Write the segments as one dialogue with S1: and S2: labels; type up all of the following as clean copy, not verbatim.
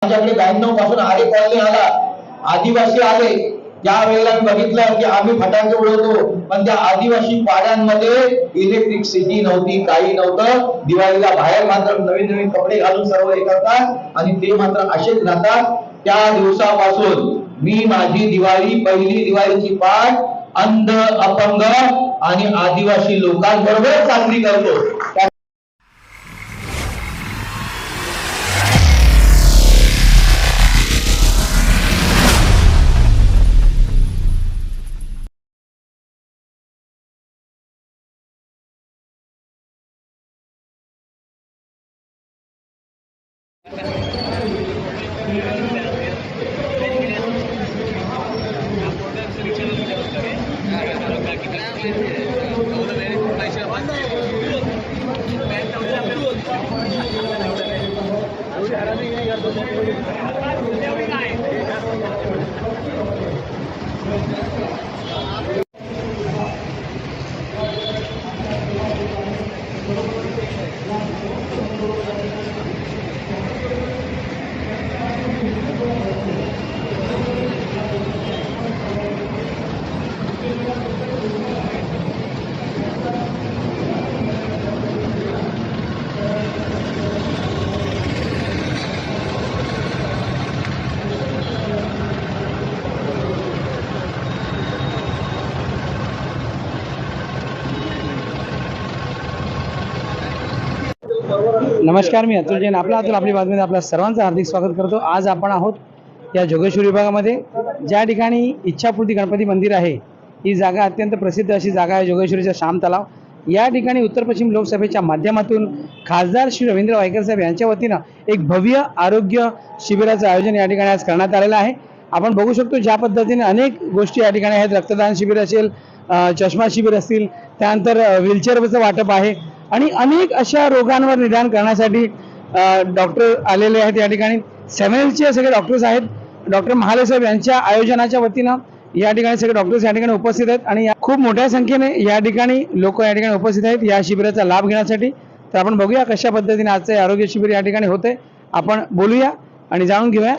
S1: माझ्याकडे 92 पासून आरे कॉलनी आला, आदिवासी आले, त्यावेळेला मी बघितलं की आम्ही फटाके उडवतो, पण त्या आदिवासी पाड्यांमध्ये इलेक्ट्रिसिटी नव्हती, काही नव्हतं. दिवाळीला बाहेर मात्र नवीन नवीन कपडे घालून सर्व हे करतात आणि ते मात्र असेच राहतात. त्या दिवसापासून मी माझी दिवाळी, पहिली दिवाळीची पाठ अंध, अपंग आणि आदिवासी लोकांबरोबर साजरी करतो.
S2: नमस्कार, मी अतुल जैन. आपली बातमीमध्ये आपल्या सर्वांचं हार्दिक स्वागत करतो. आज आपण आहोत या जोगेश्वरी विभागामध्ये, ज्या ठिकाणी इच्छापूर्ती गणपती मंदिर आहे. ही जागा अत्यंत प्रसिद्ध अशी जागा आहे, जोगेश्वरीचा श्याम तलाव. या ठिकाणी उत्तर पश्चिम लोकसभेच्या माध्यमातून खासदार श्री रवींद्र वायकर साहेब यांच्या वतीनं एक भव्य आरोग्य शिबिराचं आयोजन या ठिकाणी आज करण्यात आलेलं आहे. आपण बघू शकतो ज्या पद्धतीने अनेक गोष्टी या ठिकाणी आहेत. रक्तदान शिबिर असेल, चष्मा शिबिर असतील, त्यानंतर व्हीलचेअरचं वाटप आहे आणि अनेक अशा रोगांवर निदान करण्यासाठी डॉक्टर आलेले आहेत. या ठिकाणी 7Lचे सगळे डॉक्टर्स आहेत. डॉक्टर महाले साहेब यांच्या आयोजनाच्या वतीनं या ठिकाणी सगळे डॉक्टर्स या ठिकाणी उपस्थित आहेत आणि खूप मोठ्या संख्येने या ठिकाणी लोक या ठिकाणी उपस्थित आहेत या शिबिराचा लाभ घेण्यासाठी. तर आपण बघूया कशा पद्धतीने आजचं आरोग्य शिबिर या ठिकाणी होते. आपण बोलूया आणि जाणून घेऊया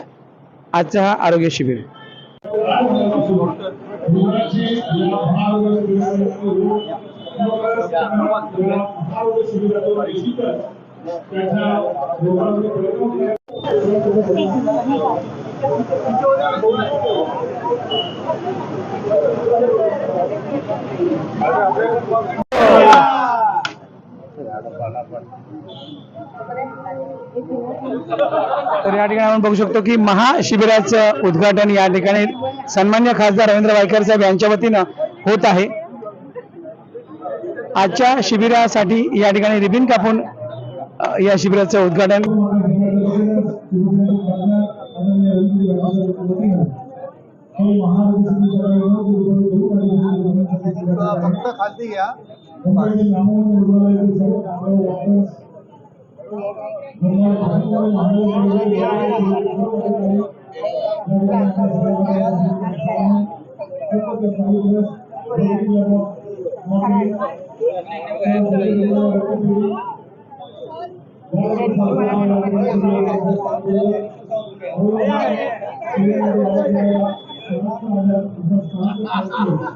S2: आजचा हा आरोग्य शिबिर. तर या ठिकाणी आपण बघू शकतो की महाशिबिराचं उद्घाटन या ठिकाणी सन्मान्य खासदार रवींद्र वायकर साहेब यांच्या वतीनं होत आहे. आजच्या शिबिरासाठी या ठिकाणी रिबीन कापून या शिबिराचं उद्घाटन.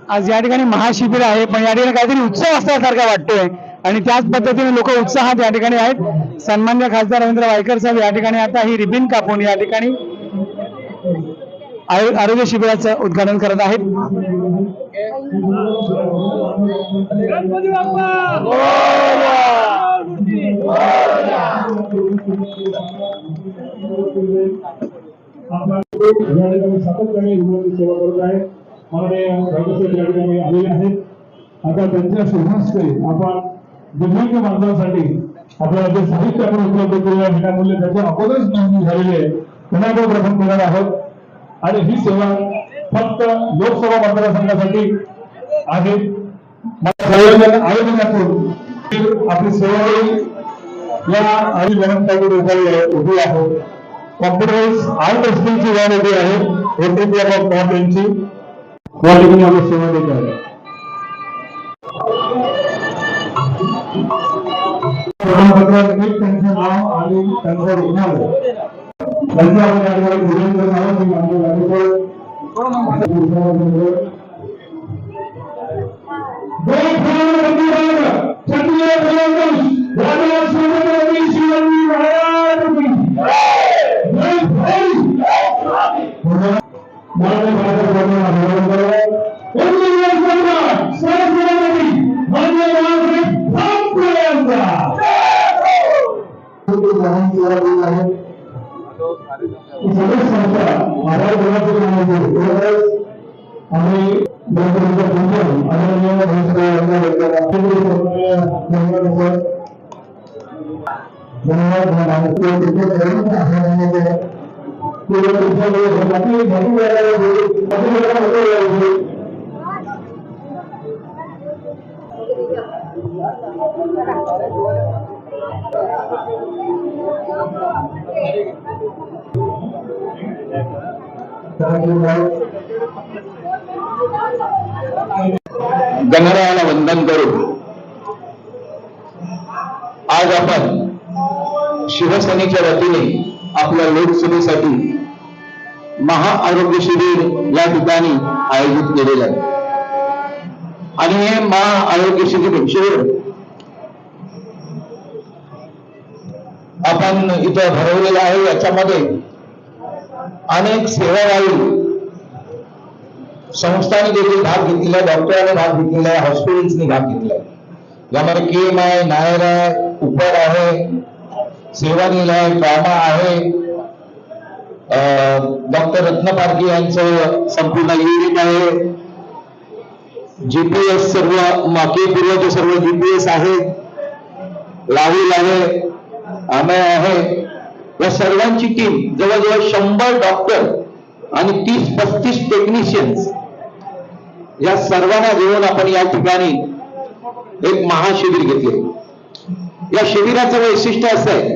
S2: आज या ठिकाणी महाशिबिर आहे, पण या ठिकाणी काहीतरी उत्सव असल्यासारखा वाटतोय आणि त्याच पद्धतीने लोक उत्साहात या ठिकाणी आहेत. सन्मान्य खासदार रवींद्र वायकर साहेब या ठिकाणी आता ही रिबीन कापून या ठिकाणी आरोग्य शिबिराचं उद्घाटन करत आहेत.
S3: सातत्याने सेवा करत आहे. आलेले आहेत. आता त्यांच्या शुभास्ते आपण दिव्यांग बांधवांसाठी आपल्याला जे साहित्य आपण उपलब्ध केलेलं विनामूल्य त्याच्या अगोदरच नोंदणी झालेली आहे, त्यांना प्रथम देणार आहोत. आणि ही सेवा फक्त लोकसभा मतदारसंघासाठी आहे. आयोजनातून आपली सेवा या आणि व्यवस्था उभी आहे. कॉम्प्युटराइज आर्ट टेस्टिंगची व्हॅन उभी आहे. ओटीपी यांची या ठिकाणी आपण सेवा देत आहे. प्रमाणपत्रात एक त्यांचं नाव आणि त्यांचं रुग्णालय त्यांचं आपण या ठिकाणी पूजन करत आहोत. मी मान्य करतो. जय भीम क्षत्रिय बजरंग राजा छत्रपती शिवाजी महाराज की जय भीम. माननीय भारतरत्न अभिनंदन सरस्वती मान्य बाळासाहेब ठाकरे यांचा सगळ्या संस्था आभार आम्ही
S1: गणरायाला वंदन करू. आज आपण शिवसेनेच्या वतीने आपल्या लोकसभेसाठी महाआरोग्य शिबिर या ठिकाणी आयोजित केलेलं आहे. आणि हे महाआरोग्य शिबिर आपण इथं भरवलेलं आहे. याच्यामध्ये अनेक सेवाभावी संस्थांनी देखील भाग घेतलेला आहे, डॉक्टरांनी भाग घेतलेला आहे, हॉस्पिटल्सनी भाग घेतलेला आहे. यामध्ये केम आहे, नायर आहे, उपर आहे, सेवानील आहे, ट्रॉमा आहे, डॉक्टर रत्न पारखी यांचं संपूर्ण युनिट आहे, जीपीएस सर्व पूर्वचे सर्व जीपीएस आहे, राहुल आहे, अमय आहे. या सर्वांची टीम जवळजवळ 100 डॉक्टर आणि 30-35 टेक्निशियन्स या सर्वांना घेऊन आपण या ठिकाणी एक महाशिबिर घेतले. या शिबिराचं वैशिष्ट्य असं आहे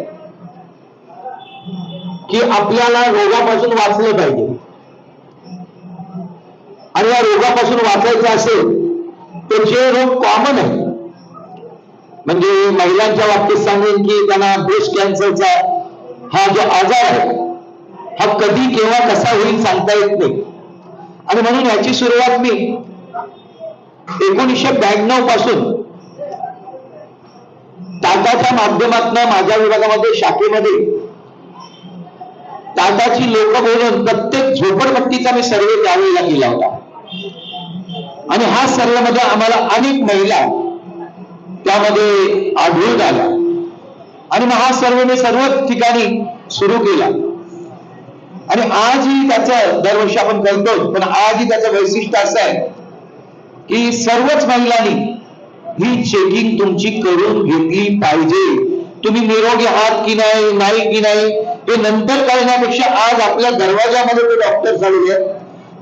S1: की आपल्याला रोगापासून वाचलं पाहिजे. आणि या रोगापासून वाचायचं असेल तर जे रोग कॉमन आहे, म्हणजे महिलांच्या बाबतीत सांगेन की त्यांना ब्रेस्ट कॅन्सरचा हा जो आजार आहे हा कधी केव्हा कसा होईल सांगता येत नाही. आणि म्हणून याची सुरुवात मी 1992 पासून टाटाच्या माध्यमातून माझ्या विभागामध्ये शाखेमध्ये टाटाची लोक बोलून प्रत्येक झोपडपट्टीचा मी सर्वे त्यावेळेला केला होता. आणि हा सर्वेमध्ये आम्हाला अनेक महिला त्यामध्ये आढळून आल्या. आणि मग हा सर्वे मी सर्व ठिकाणी सुरू केला. आणि आजही त्याचं दरवर्षी आपण करतो, पण आजही त्याचं वैशिष्ट्य असं आहे की सर्वच महिलांनी ही चेकिंग तुमची करून घेतली पाहिजे. तुम्ही निरोगी आहात की नाही की नाही हे नंतर कळण्यापेक्षा आज आपल्या दरवाजामध्ये ते डॉक्टर आलेले आहेत,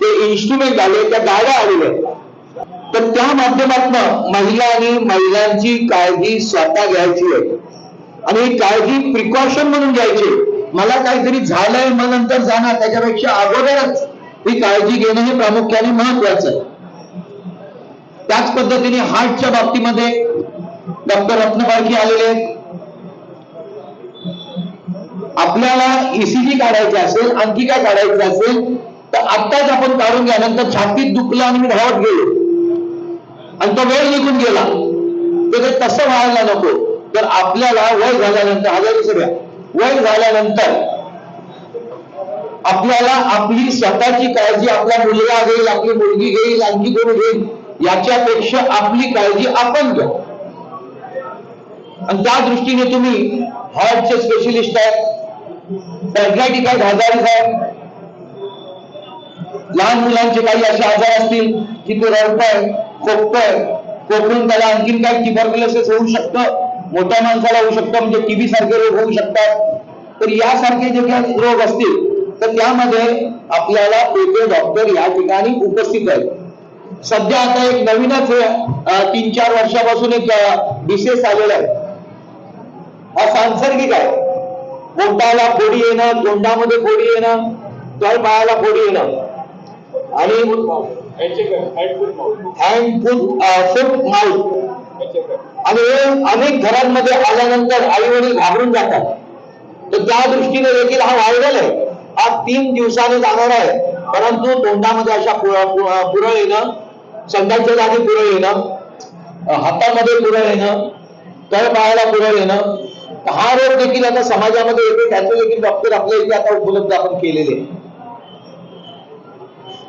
S1: ते इन्स्ट्रुमेंट आले, त्या गाड्या आलेल्या आहेत. तर त्या माध्यमातून महिलांची काळजी स्वतः घ्यायची आहे. आणि ही काळजी प्रिकॉशन म्हणून घ्यायची. मला काहीतरी झालंय मग नंतर जाणार, त्याच्यापेक्षा अगोदरच ही काळजी घेणं हे प्रामुख्याने महत्वाचं आहे. त्याच पद्धतीने हार्टच्या बाबतीमध्ये डॉक्टर रत्न पारखी आलेले आहेत. आपल्याला ईसीजी काढायचं असेल, आणखी काय काढायचं असेल तर आत्ताच आपण काढून घ्या. नंतर छातीत दुखलं आणि मी धावत गेलो आणि तो वेळ निघून गेला तर ते तसं व्हायला नको. तर आपल्याला वय झाल्यानंतर आजारी सगळ्या वय झाल्यानंतर आपल्याला आपली स्वतःची काळजी आपला मुलगा घेईल, आपली मुलगी घेईल, आणखी कोणी घेईल याच्यापेक्षा आपली काळजी आपण घ्या. आणि त्या दृष्टीने तुम्ही हार्टचे स्पेशलिस्ट आहेत, पॅरालायटिक आहेत, आजारी आहेत, लहान मुलांचे काही असे आजार असतील की ते रडतंय, खोकतंय, खोकून त्याला आणखीन काही ट्युबरक्युलोसिस होऊ शकतं, मोठ्या माणसाला होऊ शकतं, म्हणजे टीबी सारखे रोग होऊ शकतात. तर यासारखे जे काही रोग असतील तर त्यामध्ये आपल्याला वेगळे डॉक्टर या ठिकाणी उपस्थित आहेत. सध्या आता एक नवीनच 3-4 वर्षापासून एक डिसेस आलेला आहे. हा सांसर्गिक आहे. पोटाला फोडी येणं, तोंडामध्ये फोडी येणं, तळपायाला फोडी येणं आणि हँड फूट माउथ. आणि अनेक घरांमध्ये आल्यानंतर आई वडील घाबरून जातात तर त्या दृष्टीने देखील हा व्हायरल आहे, हा 3 दिवसाने जाणार आहे. परंतु तोंडामध्ये अशा पुरळ येणं, संडासच्या जागी पुरळ येणं, हातामध्ये पुरळ येणं, तळपायाला पुरळ येणं, हा रोग देखील आता समाजामध्ये येतो. त्याचे देखील डॉक्टर आपल्या इथे आता उपलब्ध आपण केलेले.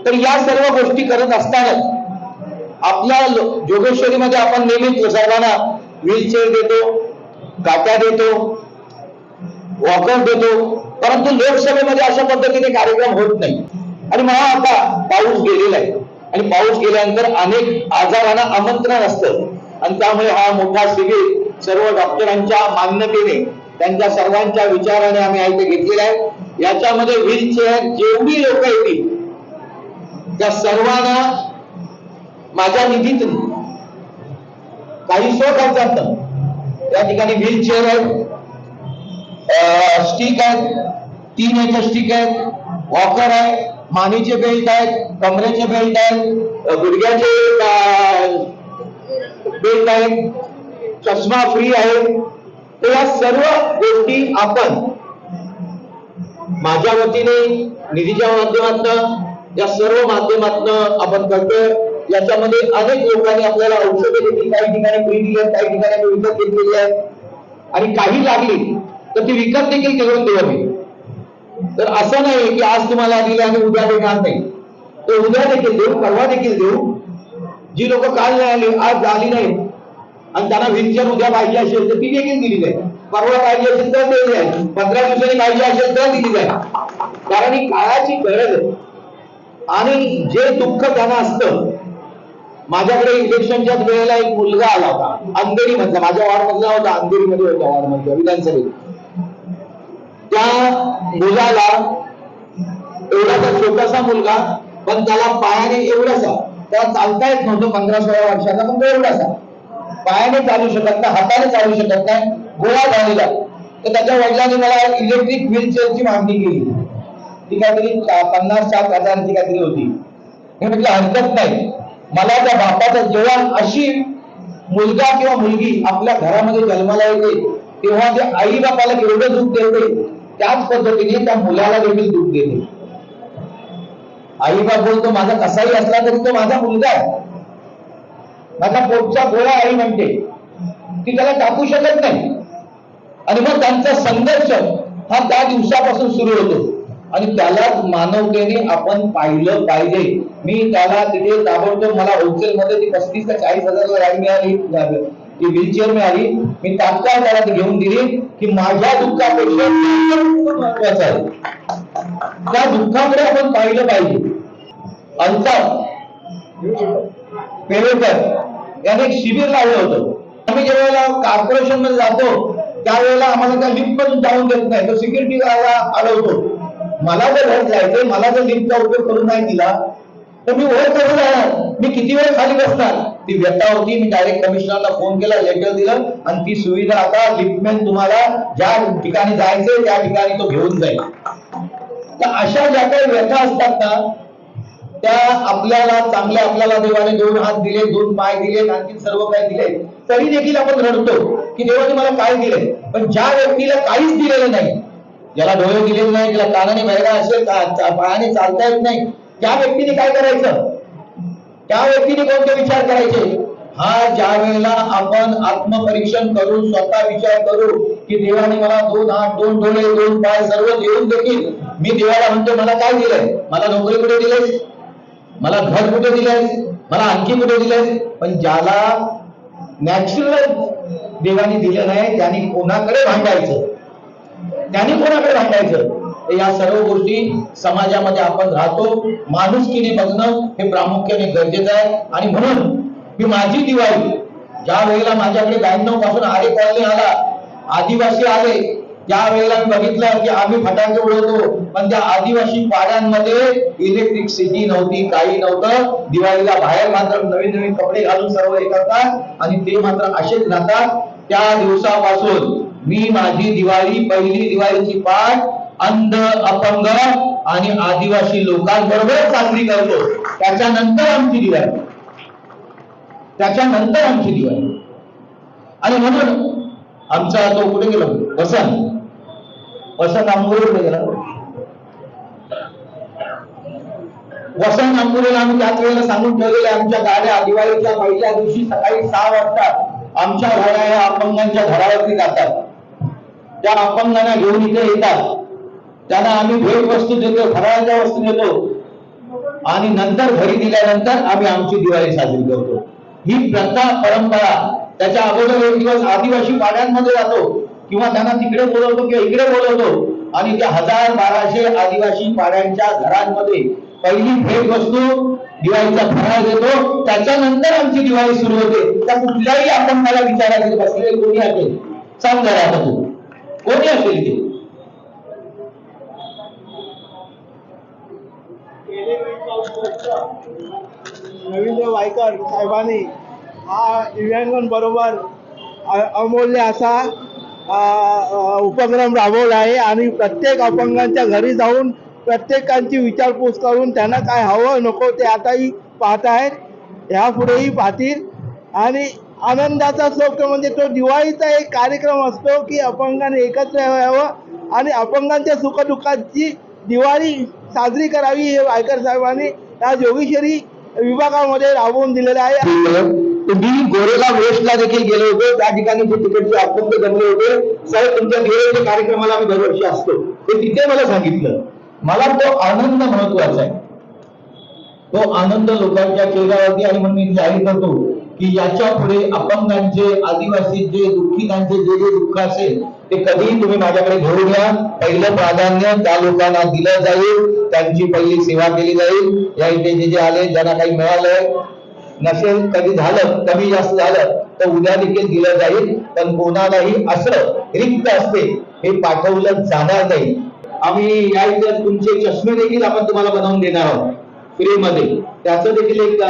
S1: तर या सर्व गोष्टी करत असताना आपल्या जोगेश्वरीमध्ये आपण नेहमीच सर्वांना व्हीलचेअर देतो, गाट्या देतो, वॉकर देतो, परंतु लोकसभेमध्ये अशा पद्धतीने कार्यक्रम होत नाही. आणि मला आता पाऊस गेलेला आहे आणि पाऊस गेल्यानंतर अनेक आजारांना आमंत्रण असतं आणि त्यामुळे हा मोठा शिबिर सर्व डॉक्टरांच्या मान्यतेने, त्यांच्या सर्वांच्या विचाराने आम्ही इथे घेतलेला आहे. याच्यामध्ये व्हीलचेअर जेवढी लोक येतील त्या सर्वांना माझ्या निधीतून काही स्वखर्चात या ठिकाणी व्हीलचेअर आहेत, स्टिक आहेत, 3 याच्या स्टिक आहेत, वॉकर आहे, मानेचे बेल्ट आहेत, कमरेचे बेल्ट आहेत, गुडघ्याचे बेल्ट आहेत, चष्मा फ्री आहे. तर या सर्व गोष्टी आपण माझ्या वतीने निधीच्या माध्यमातून, या सर्व माध्यमातून आपण करतोय. याच्यामध्ये अनेक लोकांनी आपल्याला औषधे देखील काही ठिकाणी फ्री दिली आहेत, काही ठिकाणी विकत घेतलेली आहेत आणि काही लागली तर ती विकत देखील करून देऊ आम्ही. तर असं नाही की आज तुम्हाला दिलं आणि उद्या देणार नाही, तर उद्या देखील देऊ, परवा देखील देऊ. जी लोक काल नाही आली, आज आली नाही आणि त्यांना व्हीलचेअर उद्या पाहिजे असेल तर ती देखील दिली जाईल, परवा पाहिजे असेल तर दिली जाईल, 15 दिवसांनी पाहिजे असेल तर दिली जाईल. कारण ही काळाची गरज आहे. आणि जे दुःख त्यांना असतं, माझ्याकडे इलेक्शनच्याच वेळेला एक मुलगा आला होता अंधेरी मधला, माझ्या वॉर्ड मधला होता, अंधेरी मध्ये होता वॉर्ड मधला विधानसभेत. त्या मुलाला एवढासा छोटासा मुलगा, पण त्याला पायाने एवढासा, त्याला चालता येत नव्हतं, 15-16 वर्षाचा, पण तो एवढासा पायाने चालू शकत नाही, हाताने चालू शकत नाही, गोळा झालेला. तर त्याच्या वडिलांनी मला इलेक्ट्रिक व्हीलचेअरची मागणी केली. ती काहीतरी 50-60 हजाराची काहीतरी होती. मी म्हटलं हरकत नाही. मला त्या बापाचा जेव्हा अशी मुलगा किंवा मुलगी आपल्या घरामध्ये जन्माला येते तेव्हा ते आई बापाला एवढं दुःख देते, त्याच पद्धतीने त्या मुलाला देखील दुःख देते. आई बाप बोलतो माझा कसाही असला तरी तो माझा मुलगा आहे, माझा पोटचा गोळा आई म्हणते, ती त्याला टाकू शकत नाही. आणि मग त्यांचा संघर्ष हा त्या दिवसापासून सुरू होतो आणि त्याला मानवतेने आपण पाहिलं पाहिजे. मी त्याला तिथे ताबडतोब, मला होलसेल मध्ये ती 35 ते 40 हजाराला गाडी मिळाली, ती व्हीलचेअर मिळाली. मी तात्काळ त्याला ती घेऊन दिली की माझ्या दुःखापेक्षा महत्वाचं आहे, त्या दुःखाकडे आपण पाहिलं पाहिजे. अल्ताफ पेरेकर याने एक शिबिर लावलं होतं. आम्ही जेव्हा कॉर्पोरेशन मध्ये जातो त्यावेळेला आम्हाला त्या लिफ्ट मधून जाऊन देत नाही, तर सिक्युरिटी अडवतो. मला जर घर जायचंय, मला जर लिफ्टचा उपयोग करून नाही दिला तर मी वर करून जाणार, मी किती वेळ खाली बसणार. ती व्यथा होती. मी डायरेक्ट कमिशनरला फोन केला, लेटर दिलं आणि ती सुविधा आता लिफ्टमॅन तुम्हाला ज्या ठिकाणी जायचंय त्या ठिकाणी तो घेऊन जाईल. तर अशा ज्या काही व्यथा असतात ना त्या आपल्याला चांगल्या, आपल्याला देवाने 2 हात दिले, 2 पाय दिले, आणखी सर्व काही दिले, तरी देखील आपण रडतो की देवाने मला काय दिले. पण ज्या व्यक्तीला काहीच दिलेलं नाही, ज्याला डोळे दिलेले नाही, ज्याला कानाने बहिरा असेल, पायाने चालता येत नाही, त्या व्यक्तीने काय करायचं, त्या व्यक्तीने कोणते विचार करायचे. हा ज्या वेळेला आपण आत्मपरीक्षण करून स्वतः विचार करू की देवाने मला 2 हात, 2 डोळे, 2 पाय सर्व देऊन देखील मी देवाला म्हणतो मला काय दिलंय, मला नोकरी कुठे दिलीस, मला घर कुठे दिलंय, मला आणखी कुठे दिलंय. पण ज्याला नॅचरल देवाने दिलं नाही त्यांनी कोणाकडे भांडायचं, त्यांनी कोणाकडे भांडायचं. या सर्व गोष्टी समाजामध्ये आपण राहतो, माणुसकीने बघणं हे प्रामुख्याने गरजेचं आहे. आणि म्हणून मी माझी दिवाळी, ज्या वेळेला माझ्याकडे 92 पासून आरे कॉलनी आला, आदिवासी आले, त्या वेळेला मी बघितलं की आम्ही फटाके उडवतो, पण त्या आदिवासी पाड्यांमध्ये इलेक्ट्रिसिटी नव्हती, काही नव्हतं. दिवाळीला बाहेर मात्र नवीन नवीन कपडे घालून सर्व हे करतात आणि ते मात्र असेच राहतात. त्या दिवसापासून मी माझी दिवाळी, पहिली दिवाळीची पाठ अंध, अपंग आणि आदिवासी लोकांबरोबर साजरी करतो. त्याच्यानंतर आमची दिवाळी, त्याच्यानंतर आमची दिवाळी. आणि म्हणून आमचा तो कुठे गेला वसंत, वसंत आंबोरे कुठे गेला? वसंत आंबोरेला आम्ही त्याच वेळेला सांगून ठेवलेले आमच्या गाड्या दिवाळीच्या पहिल्या दिवशी सकाळी 6 वाजता आमच्या गाड्या या अपंगांच्या घरावरती जातात. त्या अपंगांना घेऊन इथे येतात, त्यांना आम्ही भेट वस्तू देतो, फराळाच्या वस्तू देतो आणि नंतर घरी दिल्यानंतर आम्ही आमची दिवाळी साजरी करतो. ही प्रथा परंपरा. त्याच्या अगोदर एक दिवस आदिवासी पाड्यांमध्ये जातो किंवा त्यांना तिकडे बोलवतो किंवा इकडे बोलवतो आणि त्या 1000-1200 आदिवासी पाड्यांच्या घरांमध्ये पहिली भेट वस्तू दिवाळीचा फराळ देतो. त्याच्यानंतर आमची दिवाळी सुरू होते. त्या कुठल्याही अपंगाला विचारायचे बसलेले कोणी असेल, सांग जरा आता तू कोणी असेल ते.
S4: रवींद्र वायकर साहेबांनी हा दिव्यांगां बरोबर अमूल्य असा उपक्रम राबवला आहे आणि प्रत्येक अपंगांच्या घरी जाऊन प्रत्येकांची विचारपूस करून त्यांना काय हवं नको ते आताही पाहत आहेत, यापुढेही पाहतील. आणि आनंदाचा सोप म्हणजे तो दिवाळीचा एक कार्यक्रम असतो की अपंगाने एकत्र यावं आणि अपंगांच्या सुखदुःखाची दिवाळी साजरी करावी. हे वायकर साहेबांनी या जोगेश्वरी विभागामध्ये राबवून दिलेलं आहे.
S1: तुम्ही गोरेगाव वेस्टला देखील गेले होते, त्या ठिकाणी जे तिकडचे अपंग जमले होते. साहेब तुमच्या दिवाळीच्या कार्यक्रमाला आम्ही दरवर्षी असतो, ते तिथे मला सांगितलं. मला तो आनंद महत्वाचा आहे, तो आनंद लोकांच्या चेहऱ्यावरती. आणि म्हणून मी जाहीर करतो की याच्या पुढे अपंगांचे, आदिवासींचे, दुःखीतांचे जे जे दुःख असेल ते कधीही तुम्ही माझ्याकडे घेऊन या. पहिलं प्राधान्य त्या लोकांना दिलं जाईल, त्यांची पहिली सेवा केली जाईल. या इथे जे जे आले, ज्यांना काही मिळालंय नसेल, कधी झालं कमी जास्त झालं तर उद्या देखील दिलं जाईल. पण कोणालाही असं रिक्त असते हे पाठवलं जाणार नाही. आम्ही या इथे तुमचे चष्मे देखील आपण तुम्हाला बनवून देणार आहोत फ्री मध्ये. त्याचं देखील एक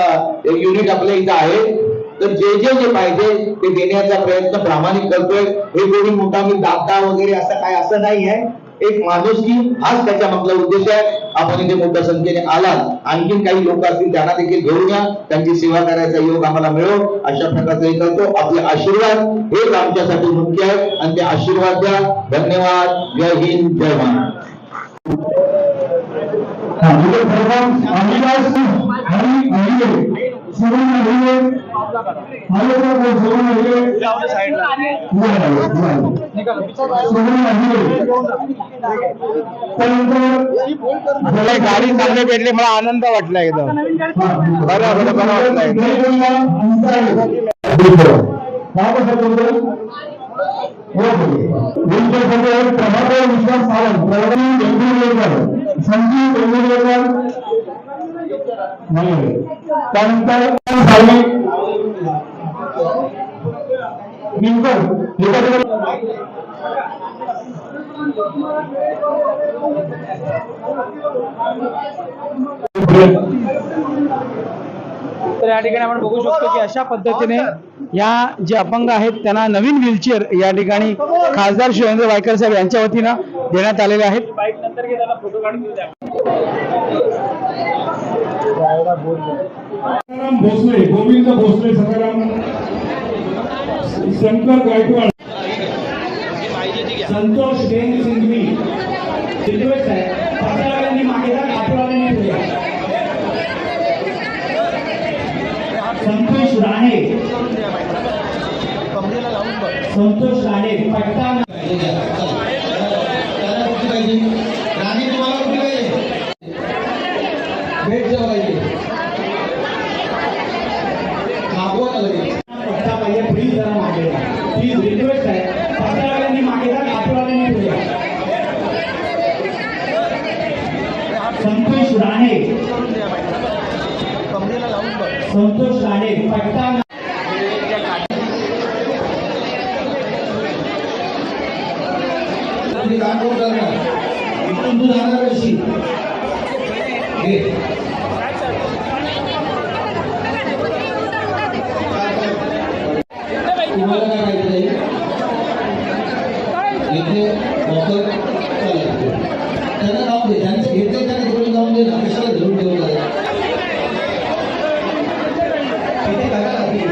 S1: युनिट आपल्या इथं आहे. तर जे जे पाहिजे ते देण्याचा प्रयत्न प्रामाणिक करतोय. हे कोणी मोठा मी दाता वगैरे असं काय असं नाही आहे. एक माणुसकी हाच त्याच्या मागला उद्देश आहे. आपण इथे मोठ्या संख्येने आलात, आणखीन काही लोक असतील त्यांना देखील घेऊन या, त्यांची सेवा करायचा योग आम्हाला मिळो अशा प्रकारचे हे करतो. आपले आशीर्वाद हेच आमच्यासाठी मुख्य आहे आणि ते आशीर्वाद द्या. धन्यवाद. जय हिंद, जय महाराष्ट्र.
S2: गाडी चांगली भेटली, मला आनंद वाटला एकदम. बरं वाटलं.
S3: प्रभाकर विश्वास सावंत, संजीव वेंगुर्लेकर, त्यानंतर
S2: तर या ठिकाणी आपण बघू शकतो की अशा पद्धतीने या जे अपंग आहेत त्यांना नवीन व्हीलचेअर या ठिकाणी खासदार शिवेंद्र वायकर साहेब यांच्या वतीनं देण्यात आलेले आहेत.
S3: भोसले, गोविंद भोसले, सकाराम, शंकर गायकवाड, संतोष बेन सिंघवी, रिक्वेस्ट आहे पात्रावाल्यांनी मागे जा, पात्रावाल्यांनी पुढे या. संतोष राणे, संतोष राणे पटना. राणी तुम्हाला कुठे पाहिजे? भेट जेव्हा पाहिजे मागवा लगेच पट्टा पाहिजे. प्लीज जरा मागे जा, प्लीज रिक्वेस्ट आहे पत्रावाल्यांनी मागे जा, पात्रावाल्यांनी पुढे या. संतोष राणे, संतोष राणे पट्टा. इथून तू जाणार कशी? तुम्हाला काय माहिती आहे? इथे ऑफर त्यांना जाऊन दे, त्यांचं घेतलं त्यांना घेऊन जाऊन दे ना, कशाला घेऊन ठेवलं तिथे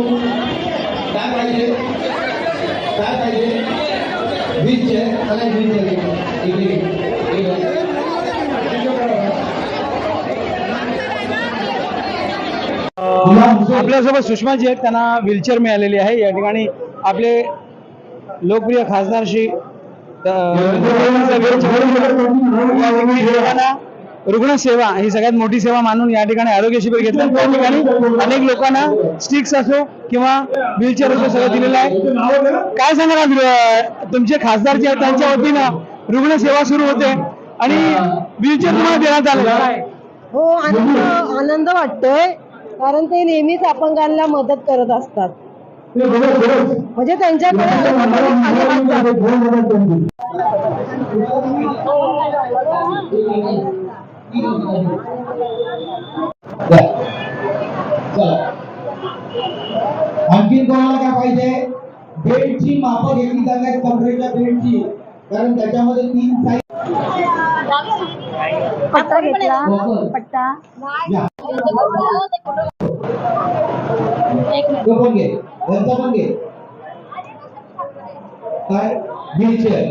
S1: काय पाहिजे काय पाहिजे व्हीलचेअर चला व्हीलचेअर
S2: आपल्यासोबत सुषमाजी आहेत, त्यांना व्हीलचेअर मिळालेली आहे. या ठिकाणी आपले लोकप्रिय खासदार श्री रुग्णसेवा ही सगळ्यात मोठी सेवा मानून या ठिकाणी आरोग्य शिबिर घेतलं. त्या ठिकाणी अनेक लोकांना स्टिक्स असो किंवा व्हीलचेअर असो सगळं दिलेलं आहे. काय सांगा तुमचे खासदार जे आहेत त्यांच्या वतीनं रुग्णसेवा सुरू होते आणि व्हीलचेअर तुम्हाला देण्यात आलं.
S5: हो, आनंद वाटतोय, कारण ते नेहमीच अपंगांना मदत करत असतात. म्हणजे त्यांच्याकडे
S1: आणखी कोणाला काय पाहिजे बेल्टची मापं घेतली जातात कमरेच्या बेल्टची, कारण त्याच्यामध्ये 3 साईज
S5: पट्टा घेतला पट्टा
S1: तो पण घे, यांचा पण घे. काय व्हीलचेअर